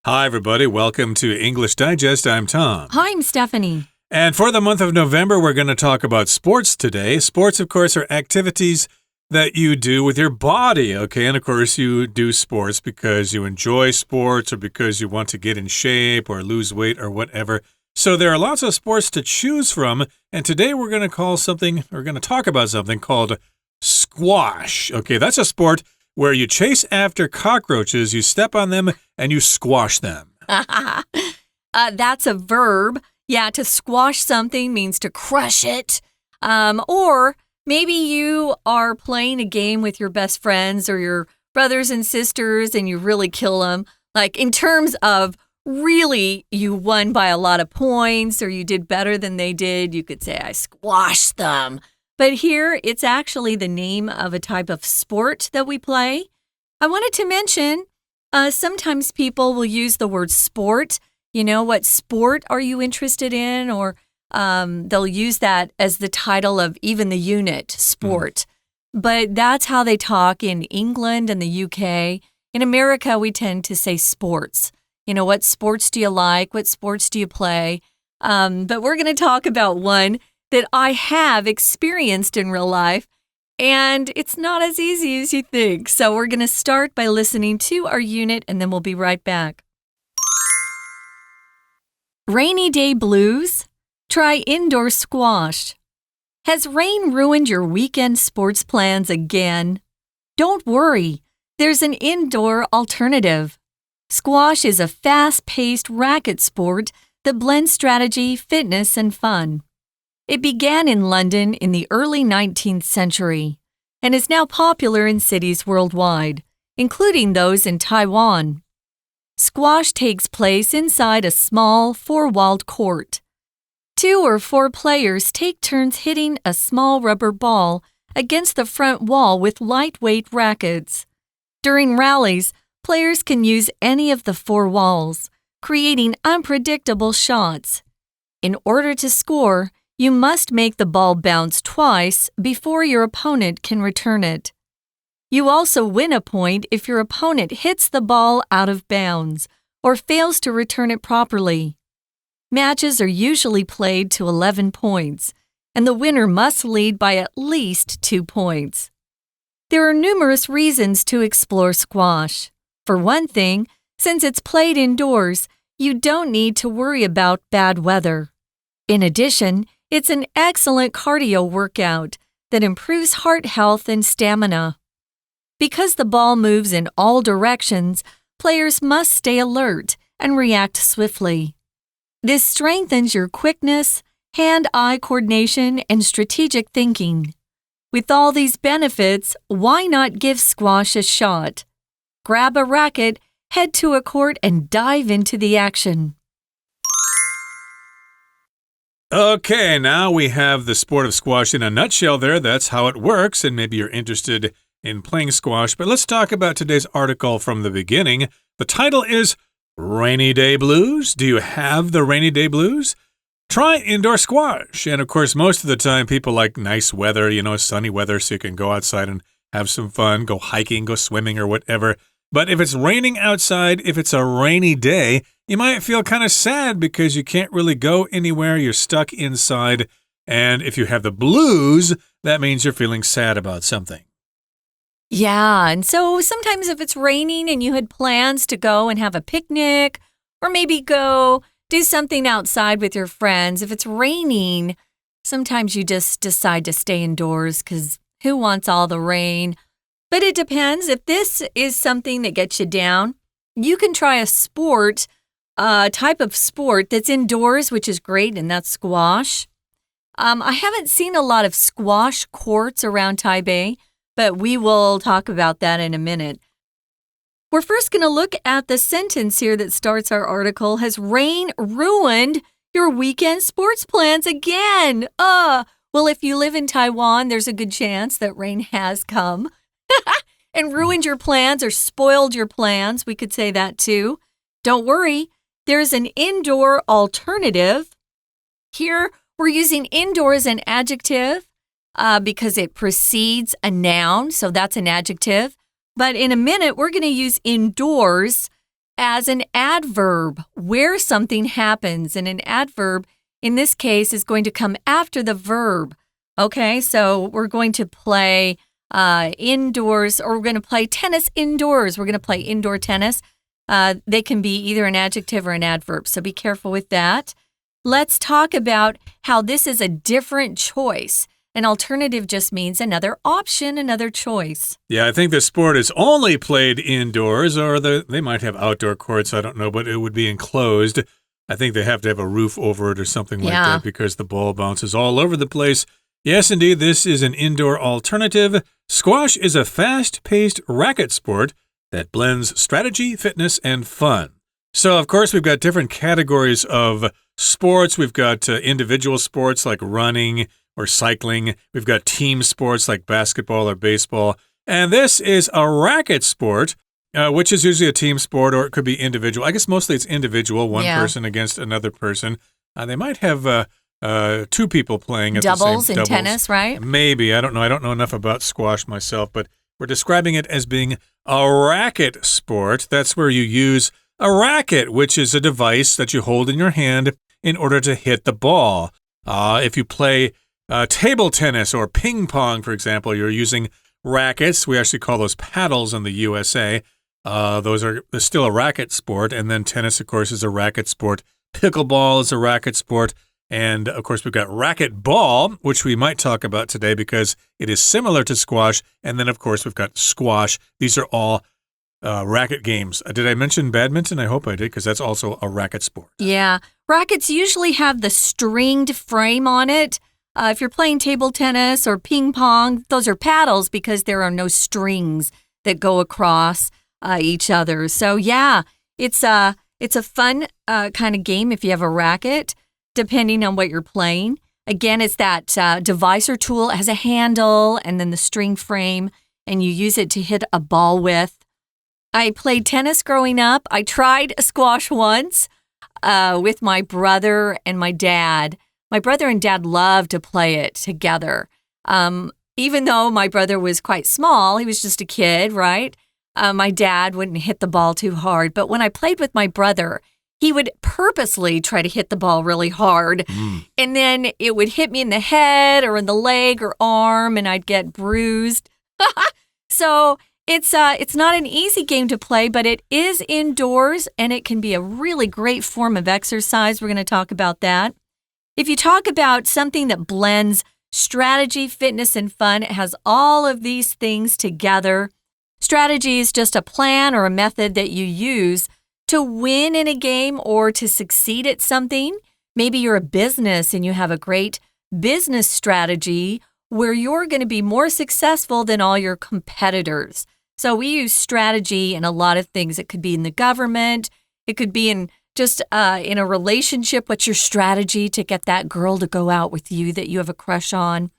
Hi, everybody. Welcome to English Digest. I'm Tom. Hi, I'm Stephanie. And for the month of November, we're going to talk about sports today. Sports, of course, are activities that you do with your body, okay? And, of course, you do sports because you enjoy sports or because you want to get in shape or lose weight or whatever. So there are lots of sports to choose from. And today we're going to talk about something called squash. Okay, that's a sport where you chase after cockroaches, you step on them, and you squash them. That's a verb. Yeah, to squash something means to crush it. Or maybe you are playing a game with your best friends or your brothers and sisters and you really kill them. Like in terms of really you won by a lot of points or you did better than they did, you could say, I squashed them. But here, it's actually the name of a type of sport that we play. I wanted to mention, sometimes people will use the word sport. You know, what sport are you interested in? Or they'll use that as the title of even the unit, sport. But that's how they talk in England and the UK. In America, we tend to say sports. You know, what sports do you like? What sports do you play? But we're going to talk about one that I have experienced in real life, and it's not as easy as you think. So we're going to start by listening to our unit, and then we'll be right back. Rainy day blues? Try indoor squash. Has rain ruined your weekend sports plans again? Don't worry, there's an indoor alternative. Squash is a fast-paced racket sport that blends strategy, fitness, and fun. It began in London in the early 19th century and is now popular in cities worldwide, including those in Taiwan. Squash takes place inside a small, four-walled court. 2 or 4 players take turns hitting a small rubber ball against the front wall with lightweight rackets. During rallies, players can use any of the 4 walls, creating unpredictable shots. In order to score, you must make the ball bounce twice before your opponent can return it. You also win a point if your opponent hits the ball out of bounds or fails to return it properly. Matches are usually played to 11 points, and the winner must lead by at least 2 points. There are numerous reasons to explore squash. For one thing, since it's played indoors, you don't need to worry about bad weather. In addition, it's an excellent cardio workout that improves heart health and stamina. Because the ball moves in all directions, players must stay alert and react swiftly. This strengthens your quickness, hand-eye coordination, and strategic thinking. With all these benefits, why not give squash a shot? Grab a racket, head to a court, and dive into the action. Okay, now we have the sport of squash in a nutshell there. That's how it works, and maybe you're interested in playing squash. But let's talk about today's article from the beginning. The title is Rainy Day Blues. Do you have the rainy day blues? Try indoor squash. And of course, most of the time, people like nice weather, sunny weather, so you can go outside and have some fun, go hiking, go swimming, or whatever. But if it's raining outside, if it's a rainy day, you might feel kind of sad because you can't really go anywhere. You're stuck inside. And if you have the blues, that means you're feeling sad about something. Yeah, and so sometimes if it's raining and you had plans to go and have a picnic or maybe go do something outside with your friends, if it's raining, sometimes you just decide to stay indoors because who wants all the rain? But it depends. If this is something that gets you down, you can try a sport, type of sport that's indoors, which is great, and that's squash. I haven't seen a lot of squash courts around Taipei, but we will talk about that in a minute. We're first going to look at the sentence here that starts our article. Has rain ruined your weekend sports plans again? Well, if you live in Taiwan, there's a good chance that rain has come and ruined your plans or spoiled your plans. We could say that too. Don't worry, there's an indoor alternative. Here, we're using indoor as an adjective because it precedes a noun, so that's an adjective. But in a minute, we're going to use indoors as an adverb, where something happens. And an adverb, in this case, is going to come after the verb. Okay, so we're going to play indoors, or we're going to play tennis indoors. We're going to play indoor tennis. They can be either an adjective or an adverb, so be careful with that. Let's talk about how this is a different choice. An alternative just means another option, another choice. Yeah, I think the sport is only played indoors, or they might have outdoor courts, I don't know, but it would be enclosed. I think they have to have a roof over it or something like that because the ball bounces all over the place. Yes, indeed, this is an indoor alternative. Squash is a fast-paced racket sport that blends strategy, fitness, and fun. So, of course, we've got different categories of sports. We've got individual sports like running or cycling. We've got team sports like basketball or baseball. And this is a racket sport, which is usually a team sport, or it could be individual. I guess mostly it's individual, one person against another person. They might have two people playing at doubles the same in tennis, right? Maybe. I don't know. I don't know enough about squash myself, but we're describing it as being a racket sport. That's where you use a racket, which is a device that you hold in your hand in order to hit the ball. If you play table tennis or ping pong, for example, you're using rackets. We actually call those paddles in the USA. Those are still a racket sport. And then tennis, of course, is a racket sport. Pickleball is a racket sport. And, of course, we've got racquetball, which we might talk about today because it is similar to squash. And then, of course, we've got squash. These are all racket games. Did I mention badminton? I hope I did because that's also a racket sport. Yeah. Rackets usually have the stringed frame on it. If you're playing table tennis or ping pong, those are paddles because there are no strings that go across each other. So, yeah, it's a fun kind of game if you have a racket, depending on what you're playing. Again, it's that device or tool. It has a handle and then the string frame, and you use it to hit a ball with. I played tennis growing up. I tried squash once with my brother and my dad. My brother and dad loved to play it together. Even though my brother was quite small, he was just a kid, right? My dad wouldn't hit the ball too hard. But when I played with my brother, he would purposely try to hit the ball really hard. And then it would hit me in the head or in the leg or arm, and I'd get bruised. So it's not an easy game to play, but it is indoors, and it can be a really great form of exercise. We're going to talk about that. If you talk about something that blends strategy, fitness, and fun, it has all of these things together. Strategy is just a plan or a method that you use to win in a game or to succeed at something. Maybe you're a business and you have a great business strategy where you're going to be more successful than all your competitors. So we use strategy in a lot of things. It could be in the government. It could be in just in a relationship. What's your strategy to get that girl to go out with you that you have a crush on?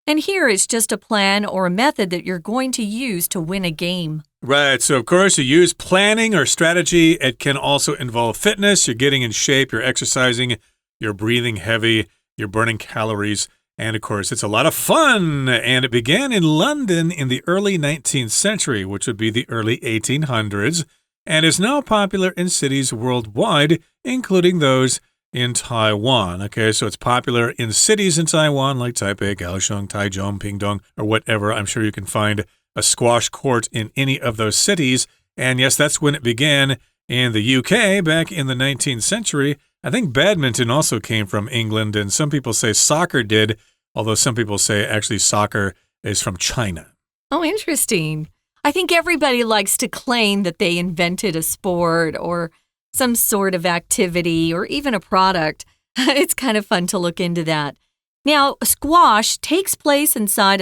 And here is just a plan or a method that you're going to use to win a game. Right. So, of course, you use planning or strategy. It can also involve fitness. You're getting in shape. You're exercising. You're breathing heavy. You're burning calories. And, of course, it's a lot of fun. And it began in London in the early 19th century, which would be the early 1800s, and is now popular in cities worldwide, including those in Taiwan. Okay, so it's popular in cities in Taiwan like Taipei, Kaohsiung, Taichung, Pingdong, or whatever. I'm sure you can find a squash court in any of those cities. And yes, that's when it began in the UK back in the 19th century. I think badminton also came from England, and some people say soccer did, although some people say actually soccer is from China. Oh, interesting. I think everybody likes to claim that they invented a sport or some sort of activity or even a product. It's kind of fun to look into that. Now, squash takes place inside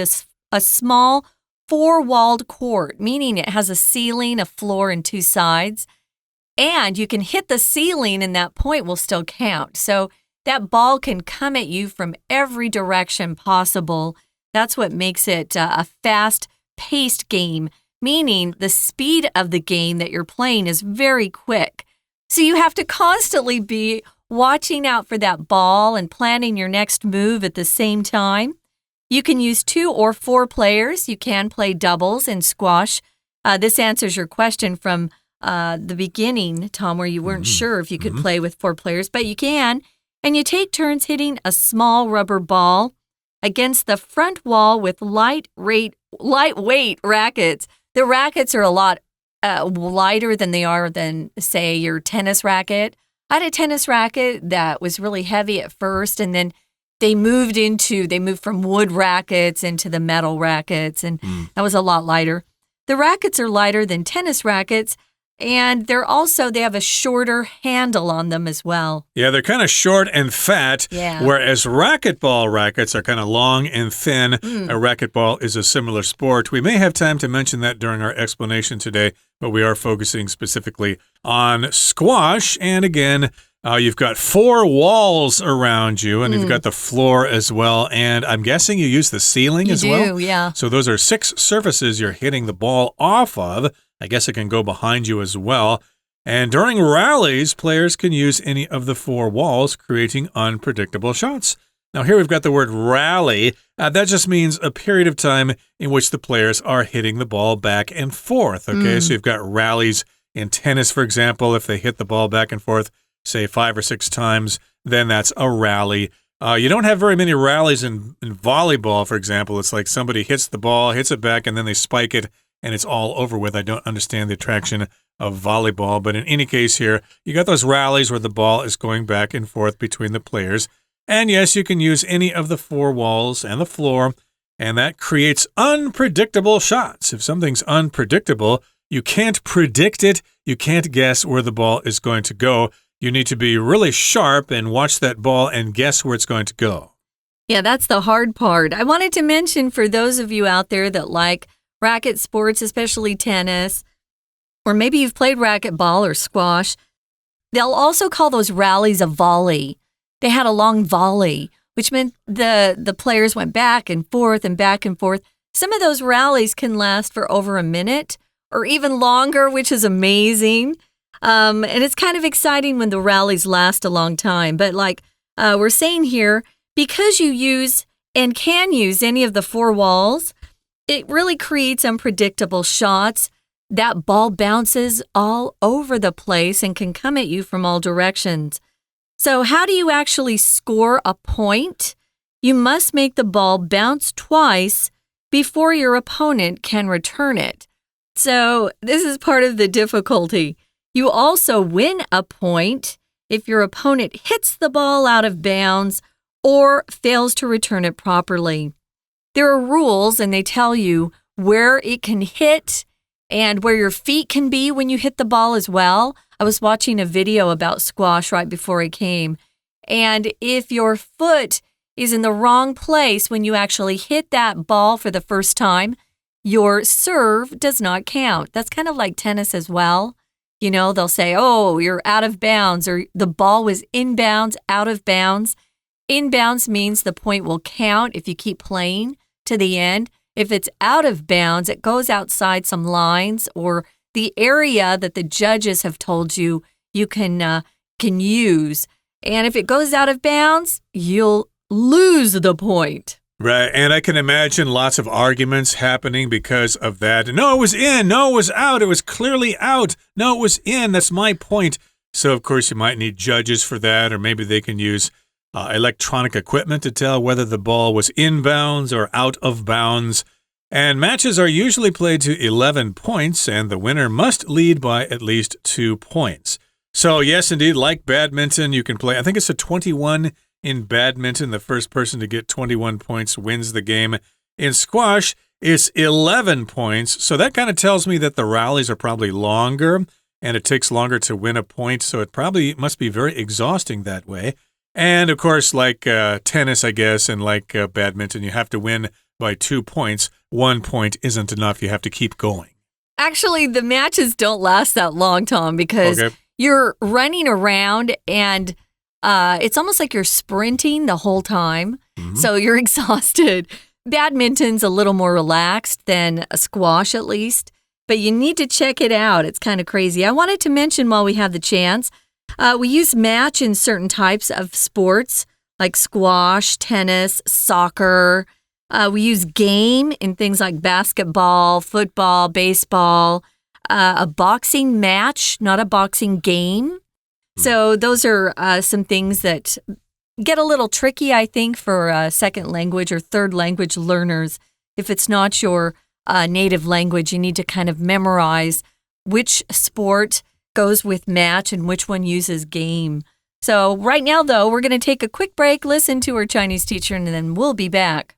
a small four-walled court, meaning it has a ceiling, a floor, and two sides. And you can hit the ceiling and that point will still count. So that ball can come at you from every direction possible. That's what makes it a fast-paced game, meaning the speed of the game that you're playing is very quick. So you have to constantly be watching out for that ball and planning your next move at the same time. You can use 2 or 4 players. You can play doubles in squash. This answers your question from the beginning, Tom, where you weren't sure if you could play with 4 players, but you can. And you take turns hitting a small rubber ball against the front wall with lightweight rackets. The rackets are a lot lighter than they are than, say, your tennis racket. I had a tennis racket that was really heavy at first, and then they moved from wood rackets into the metal rackets, and that was a lot lighter. The rackets are lighter than tennis rackets, and they have a shorter handle on them as well. Yeah, they're kind of short and fat, whereas racquetball rackets are kind of long and thin. A racquetball is a similar sport. We may have time to mention that during our explanation today, but we are focusing specifically on squash. And again, you've got 4 walls around you, and you've got the floor as well. And I'm guessing you use the ceiling as well? You do, yeah. So those are 6 surfaces you're hitting the ball off of. I guess it can go behind you as well. And during rallies, players can use any of the 4 walls, creating unpredictable shots. Now, here we've got the word rally. That just means a period of time in which the players are hitting the ball back and forth. Okay, so you've got rallies in tennis, for example. If they hit the ball back and forth, say 5 or 6 times, then that's a rally. You don't have very many rallies in volleyball, for example. It's like somebody hits the ball, hits it back, and then they spike it, and it's all over with. I don't understand the attraction of volleyball. But in any case here, you got those rallies where the ball is going back and forth between the players. And yes, you can use any of the 4 walls and the floor, and that creates unpredictable shots. If something's unpredictable, you can't predict it. You can't guess where the ball is going to go. You need to be really sharp and watch that ball and guess where it's going to go. Yeah, that's the hard part. I wanted to mention for those of you out there that like racket sports, especially tennis, or maybe you've played racquetball or squash, they'll also call those rallies a volley. They had a long volley, which meant the players went back and forth and back and forth. Some of those rallies can last for over a minute or even longer, which is amazing. And it's kind of exciting when the rallies last a long time. But like we're saying here, because you use and can use any of the 4 walls, it really creates unpredictable shots. That ball bounces all over the place and can come at you from all directions. So how do you actually score a point? You must make the ball bounce twice before your opponent can return it. So this is part of the difficulty. You also win a point if your opponent hits the ball out of bounds or fails to return it properly. There are rules, and they tell you where it can hit and where your feet can be when you hit the ball as well. I was watching a video about squash right before I came, and if your foot is in the wrong place when you actually hit that ball for the first time, your serve does not count. That's kind of like tennis as well. You know, they'll say, oh, you're out of bounds, or the ball was inbounds, out of bounds. Inbounds means the point will count if you keep playing to the end. If it's out of bounds, it goes outside some lines or the area that the judges have told you you can use. And if it goes out of bounds, you'll lose the point. Right, and I can imagine lots of arguments happening because of that. No, it was in. No, it was out. It was clearly out. No, it was in. That's my point. So, of course, you might need judges for that, or maybe they can use electronic equipment to tell whether the ball was inbounds or out of bounds. And matches are usually played to 11 points, and the winner must lead by at least 2 points. So, yes, indeed, like badminton, you can play, I think it's a 21 in badminton. The first person to get 21 points wins the game. In squash, it's 11 points. So that kind of tells me that the rallies are probably longer, and it takes longer to win a point. So it probably must be very exhausting that way. And, of course, like tennis, I guess, and like badminton, you have to win by 2 points. 1 point isn't enough. You have to keep going. Actually, the matches don't last that long, Tom, because you're running around and it's almost like you're sprinting the whole time. So you're exhausted. Badminton's a little more relaxed than a squash, at least. But you need to check it out. It's kind of crazy. I wanted to mention while we have the chance, we use match in certain types of sports like squash, tennis, soccer. We use game in things like basketball, football, baseball. a boxing match, not a boxing game. So those are some things that get a little tricky, I think, for second language or third language learners. If it's not your native language, you need to kind of memorize which sport goes with match and which one uses game. So right now, though, we're going to take a quick break, listen to our Chinese teacher, and then we'll be back.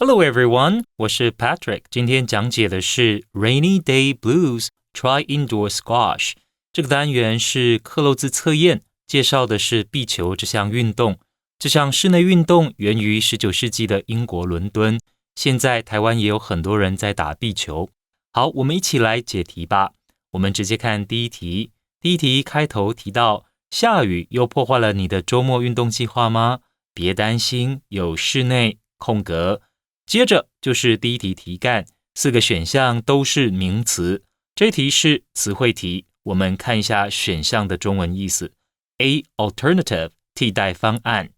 Hello everyone, 我是 Patrick. 今天讲解的是 Rainy Day Blues, Try Indoor Squash. 这个单元是克漏字测验，介绍的是壁球这项运动。这项室内运动源于19世纪的英国伦敦，现在台湾也有很多人在打壁球。好，我们一起来解题吧。我们直接看第一题。第一题开头提到，下雨又破坏了你的周末运动计划吗？别担心，有室内空格。接着就是第一题题干，4个选项都是名词。这题是词汇题，我们看一下选项的中文意思。A. Alternative 替代方案，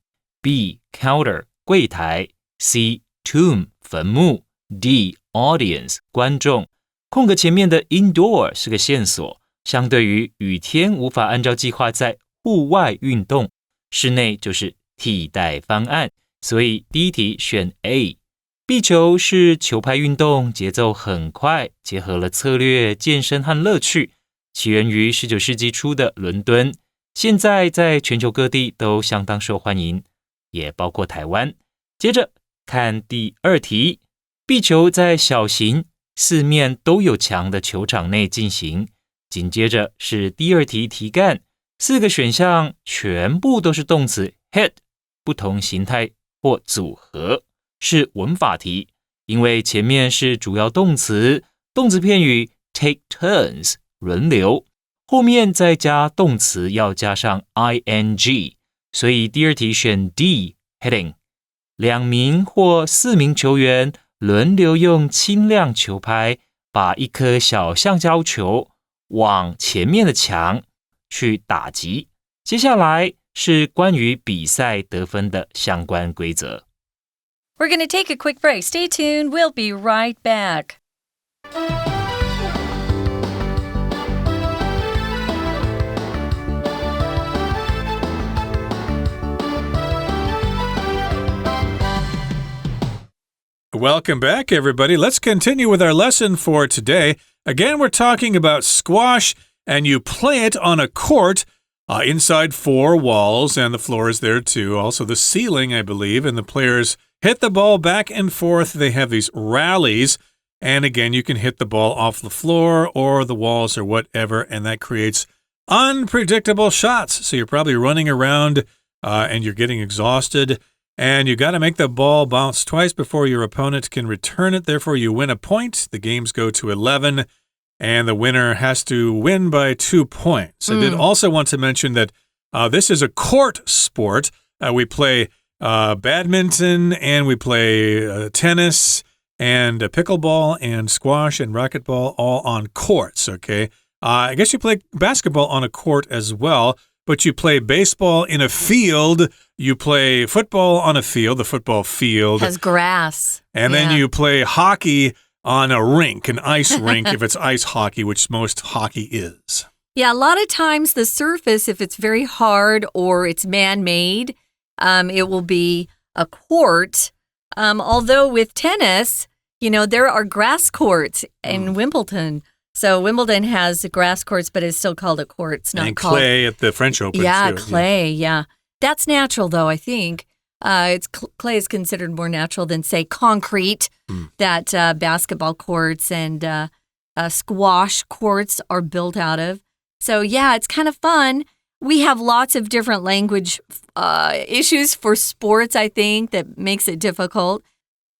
B. Counter 柜台， C. Tomb 坟墓， D. Audience 观众。空格前面的 indoor 是个线索，相对于雨天无法按照计划在户外运动，室内就是替代方案，所以第一题选 A。 壁球是球拍运动，节奏很快，结合了策略、健身和乐趣，起源于19世纪初的伦敦，现在在全球各地都相当受欢迎，也包括台湾。接着看第二题，壁球在小型4面都有墙的球场内进行。紧接着是第二题题干，4个选项全部都是动词 hit， 不同形态或组合，是文法题。因为前面是主要动词，动词片语 take turns 轮流，后面再加动词要加上 ing， 所以第二题选 D hitting。 2名或4名球员轮流用轻量球拍把一颗小橡胶球往前面的墙去打击。接下来是关于比赛得分的相关规则。We're going to take a quick break. Stay tuned. We'll be right back. Welcome back, everybody. Let's continue with our lesson for today. Again, we're talking about squash, and you play it on a court inside 4 walls, and the floor is there too. Also the ceiling, I believe, and the players hit the ball back and forth. They have these rallies, and again, you can hit the ball off the floor or the walls or whatever, and that creates unpredictable shots. So you're probably running around and you're getting exhausted. And you got to make the ball bounce twice before your opponent can return it. Therefore, you win a point. The games go to 11, and the winner has to win by 2 points. I did also want to mention that this is a court sport. We play badminton, and we play tennis, and pickleball, and squash, and racquetball, all on courts, okay? I guess you play basketball on a court as well. But you play baseball in a field, you play football on a field, the football field. Has grass. And then you play hockey on a rink, an ice rink, if it's ice hockey, which most hockey is. Yeah, a lot of times the surface, if it's very hard or it's man-made, it will be a court. Although with tennis, you know, there are grass courts in Wimbledon. So Wimbledon has grass courts, but it's still called a court. It's not called clay at the French Open. Yeah, too. clay, yeah. That's natural, though, I think. Clay is considered more natural than, say, concrete, that basketball courts and squash courts are built out of. So, yeah, it's kind of fun. We have lots of different language issues for sports, I think, that makes it difficult.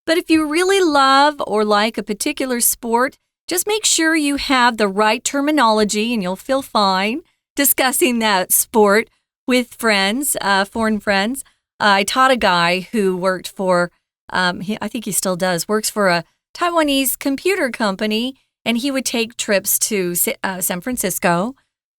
But if you really love or like a particular sport, just make sure you have the right terminology and you'll feel fine discussing that sport with friends, foreign friends. I taught a guy who worked for, I think he still does, works for a Taiwanese computer company, and he would take trips to San Francisco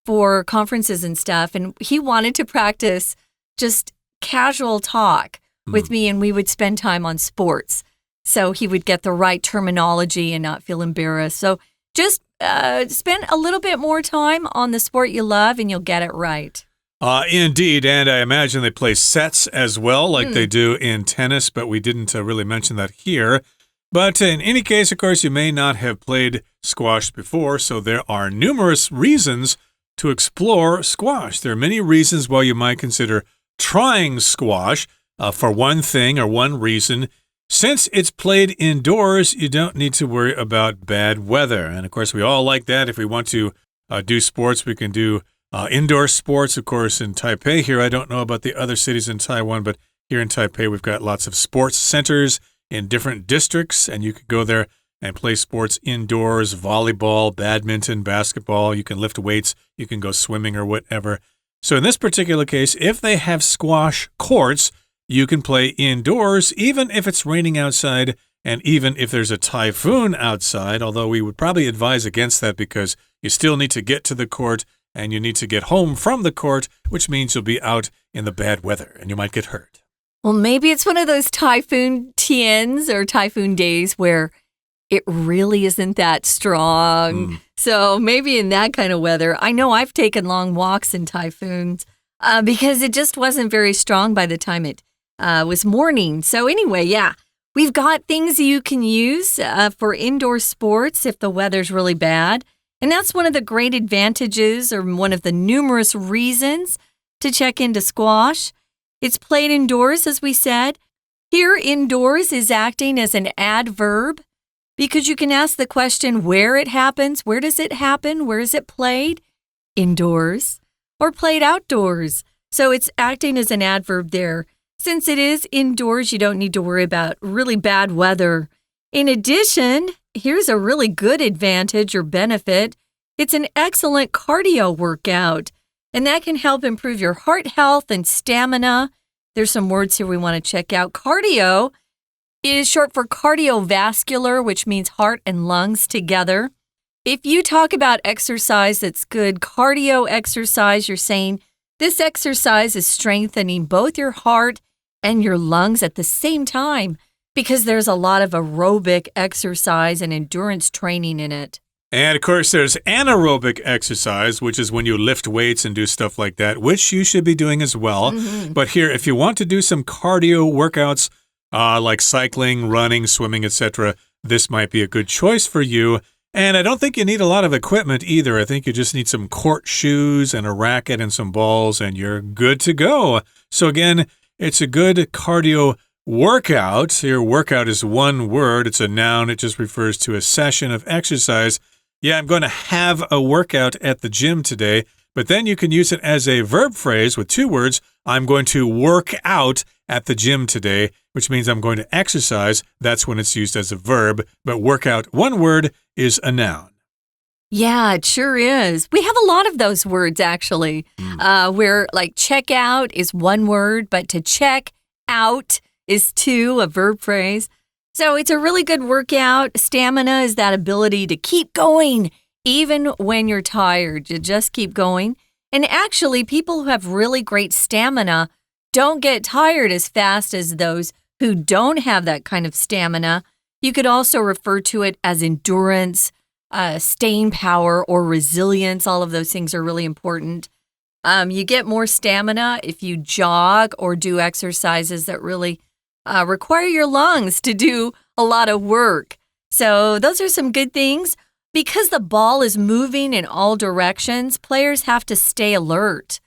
for conferences and stuff. And he wanted to practice just casual talk with me, and we would spend time on sports. So he would get the right terminology and not feel embarrassed. So Just spend a little bit more time on the sport you love and you'll get it right. Indeed, and I imagine they play sets as well, like they do in tennis, but we didn't really mention that here. But in any case, of course, you may not have played squash before, so there are numerous reasons to explore squash. There are many reasons why you might consider trying squash. For one thing or one reason, since it's played indoors, you don't need to worry about bad weather. And of course, we all like that. If we want to do sports, we can do indoor sports, of course, in Taipei here. I don't know about the other cities in Taiwan, but here in Taipei, we've got lots of sports centers in different districts, and you could go there and play sports indoors, volleyball, badminton, basketball. You can lift weights. You can go swimming or whatever. So in this particular case, if they have squash courts, you can play indoors, even if it's raining outside and even if there's a typhoon outside, although we would probably advise against that because you still need to get to the court and you need to get home from the court, which means you'll be out in the bad weather and you might get hurt. Well, maybe it's one of those typhoon tians or typhoon days where it really isn't that strong. So maybe in that kind of weather, I know I've taken long walks in typhoons because it just wasn't very strong by the time it was morning. So anyway, yeah, we've got things you can use for indoor sports if the weather's really bad. And that's one of the great advantages or one of the numerous reasons to check into squash. It's played indoors, as we said. Here, indoors is acting as an adverb because you can ask the question where it happens. Where does it happen? Where is it played? Indoors or played outdoors. So it's acting as an adverb there. Since it is indoors, you don't need to worry about really bad weather. In addition, here's a really good advantage or benefit. It's an excellent cardio workout, and that can help improve your heart health and stamina. There's some words here we want to check out. Cardio is short for cardiovascular, which means heart and lungs together. If you talk about exercise that's good cardio exercise, you're saying this exercise is strengthening both your heart and your lungs at the same time because there's a lot of aerobic exercise and endurance training in it. And of course, there's anaerobic exercise, which is when you lift weights and do stuff like that, which you should be doing as well. But here, if you want to do some cardio workouts like cycling, running, swimming, etc., this might be a good choice for you. And I don't think you need a lot of equipment either. I think you just need some court shoes and a racket and some balls, and you're good to go. So again, it's a good cardio workout. Here, workout is one word. It's a noun. It just refers to a session of exercise. Yeah, I'm going to have a workout at the gym today, but then you can use it as a verb phrase with two words. I'm going to work out at the gym today, which means I'm going to exercise. That's when it's used as a verb, but workout, one word, is a noun. Yeah, it sure is. We have a lot of those words, actually, where like check out is one word, but to check out is two, a verb phrase. So it's a really good workout. Stamina is that ability to keep going, even when you're tired. You just keep going. And actually, people who have really great stamina don't get tired as fast as those who don't have that kind of stamina. You could also refer to it as endurance, staying power, or resilience. All of those things are really important. You get more stamina if you jog or do exercises that really require your lungs to do a lot of work. So those are some good things. Because the ball is moving in all directions, players have to stay alert.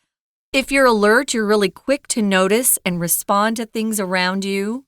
If you're alert, you're really quick to notice and respond to things around you.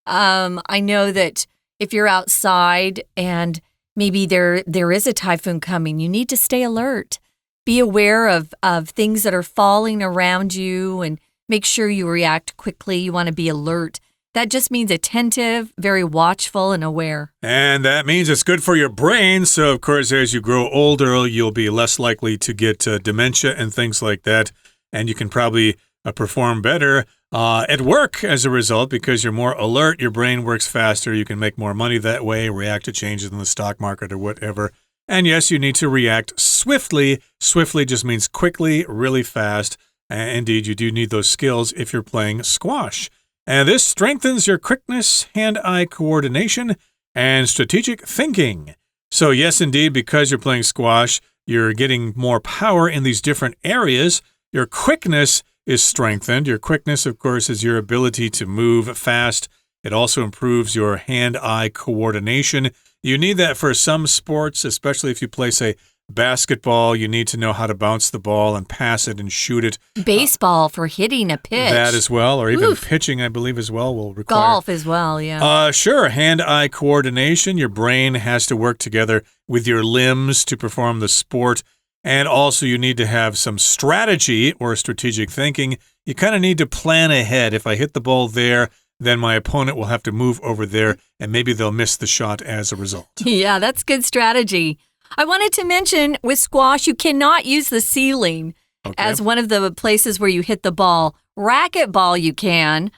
I know that if you're outside and maybe there is a typhoon coming, you need to stay alert. Be aware of things that are falling around you and make sure you react quickly. You want to be alert. That just means attentive, very watchful, and aware. And that means it's good for your brain. So, of course, as you grow older, you'll be less likely to get dementia and things like that. And you can probably perform better at work as a result because you're more alert. Your brain works faster. You can make more money that way, react to changes in the stock market or whatever. And yes, you need to react swiftly. Swiftly just means quickly, really fast. And indeed, you do need those skills if you're playing squash. And this strengthens your quickness, hand-eye coordination, and strategic thinking. So yes, indeed, because you're playing squash, you're getting more power in these different areas. Your quickness is strengthened. Your quickness, of course, is your ability to move fast. It also improves your hand-eye coordination. You need that for some sports, especially if you play, say, basketball. You need to know how to bounce the ball and pass it and shoot it. Baseball for hitting a pitch. That as well, or even pitching, I believe, as well will require. Golf as well, yeah. Sure, hand-eye coordination. Your brain has to work together with your limbs to perform the sport. And also you need to have some strategy or strategic thinking. You kind of need to plan ahead. If I hit the ball there, then my opponent will have to move over there, and maybe they'll miss the shot as a result. Yeah, that's good strategy. I wanted to mention with squash, you cannot use the ceiling as one of the places where you hit the ball. Racquetball, you can.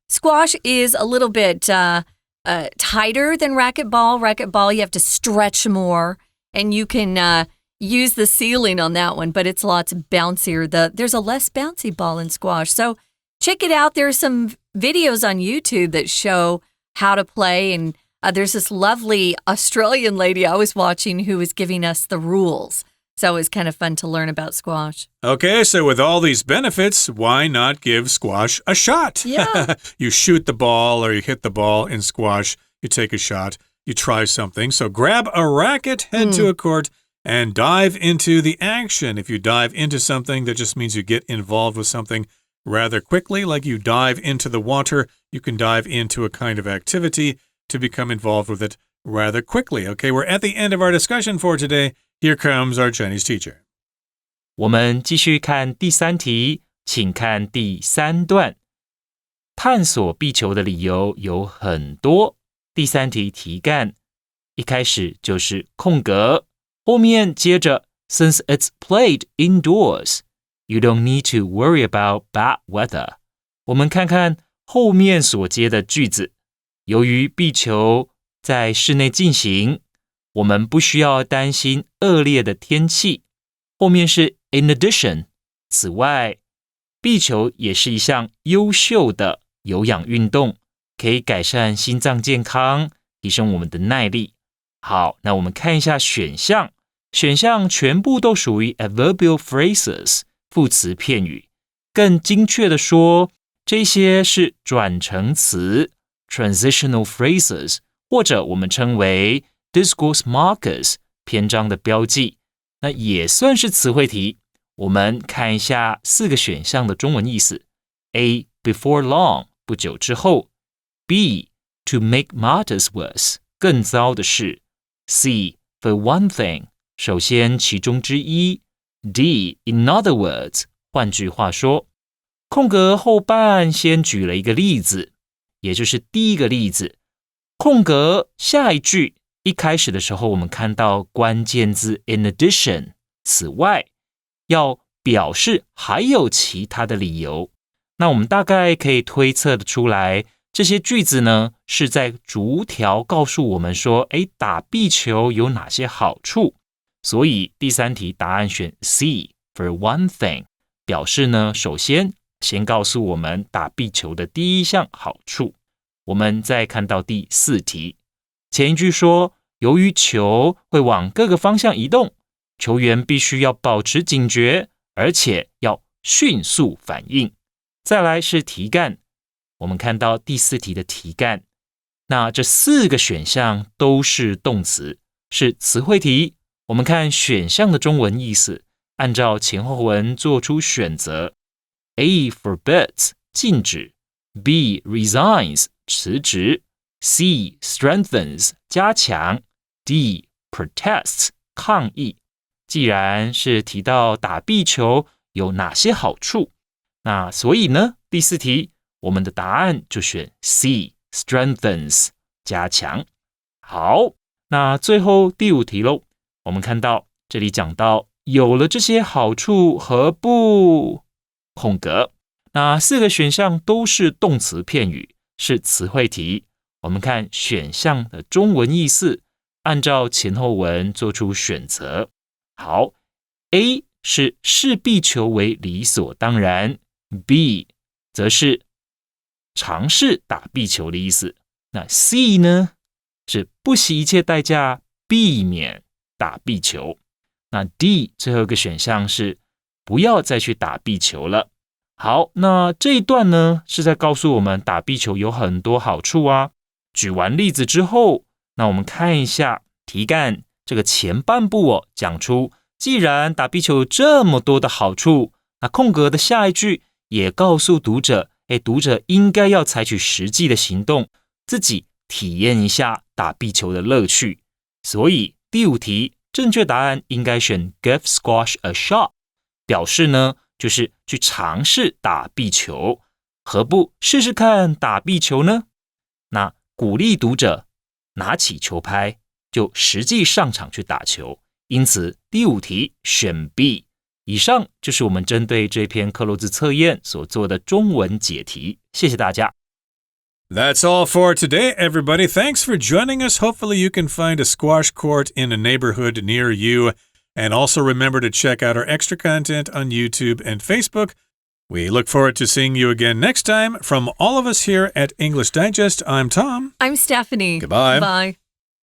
Squash is a little bit tighter than racquetball. Racquetball, you have to stretch more, and you can use the ceiling on that one, but it's lots bouncier. There's a less bouncy ball in squash. So check it out. There are some videos on YouTube that show how to play, and there's this lovely Australian lady I was watching who was giving us the rules. So it was kind of fun to learn about squash. Okay, so with all these benefits, why not give squash a shot? Yeah. You shoot the ball or you hit the ball in squash, you take a shot, you try something. So grab a racket, head to a court, and dive into the action. If you dive into something, that just means you get involved with something rather quickly. Like you dive into the water, you can dive into a kind of activity to become involved with it rather quickly. Okay, we're at the end of our discussion for today. Here comes our Chinese teacher. 我们继续看第3题，请看第3段。探索壁球的理由有很多。第3题题干一开始就是空格，后面接着 Since it's played indoors, you don't need to worry about bad weather. 我们看看后面所接的句子。由于壁球在室内进行，我们不需要担心恶劣的天气。后面是 in addition， 此外，壁球也是一项优秀的有氧运动，可以改善心脏健康，提升我们的耐力。好，那我们看一下选项，选项全部都属于 adverbial phrases， 副词片语。更精确的说，这些是转承词 transitional phrases， 或者我们称为 discourse markers， 篇章的标记。那也算是词汇题。我们看一下4个选项的中文意思。A. Before long， 不久之后。B. To make matters worse， 更糟的是。C. For one thing， 首先其中之一。D. In other words， 换句话说。空格后半先举了一个例子，也就是第一个例子。空格下一句一开始的时候，我们看到关键字 in addition， 此外，要表示还有其他的理由。那我们大概可以推测的出来，这些句子呢是在逐条告诉我们说，打壁球有哪些好处。所以第3题答案选 C for one thing， 表示呢，首先告诉我们打壁球的第一项好处。我们再看到第4题，前一句说，由于球会往各个方向移动，球员必须要保持警觉，而且要迅速反应。再来是题干，我们看到第4题的题干，那这4个选项都是动词，是词汇题。我们看选项的中文意思，按照前后文做出选择。A. forbids 禁止， B. resigns 辞职， C. strengthens 加强， D. protests 抗议。既然是提到打壁球有哪些好处，那所以呢，第4题我们的答案就选 C strengthens 加强。好，那最后第5题咯，我们看到这里讲到有了这些好处何不空格，那4个选项都是动词片语，是词汇题。我们看选项的中文意思，按照前后文做出选择。好， A 是视壁球为理所当然， B 则是尝试打壁球的意思。那 C 呢，是不惜一切代价避免打壁球。那 D 最后一个选项是不要再去打壁球了。好，那这一段呢是在告诉我们打壁球有很多好处啊。举完例子之后，那我们看一下题干这个前半部讲出既然打壁球有这么多的好处，那空格的下一句也告诉读者，读者应该要采取实际的行动，自己体验一下打壁球的乐趣。所以第5题正确答案应该选 Give squash a shot， 表示呢就是去尝试打壁球，何不试试看打壁球呢？那鼓励读者拿起球拍就实际上场去打球，因此第5题选 B。 以上就是我们针对这篇克漏字测验所做的中文解题，谢谢大家。That's all for today, everybody. Thanks for joining us. Hopefully you can find a squash court in a neighborhood near you. And also remember to check out our extra content on YouTube and Facebook. We look forward to seeing you again next time. From all of us here at English Digest, I'm Tom. I'm Stephanie. Goodbye. Bye.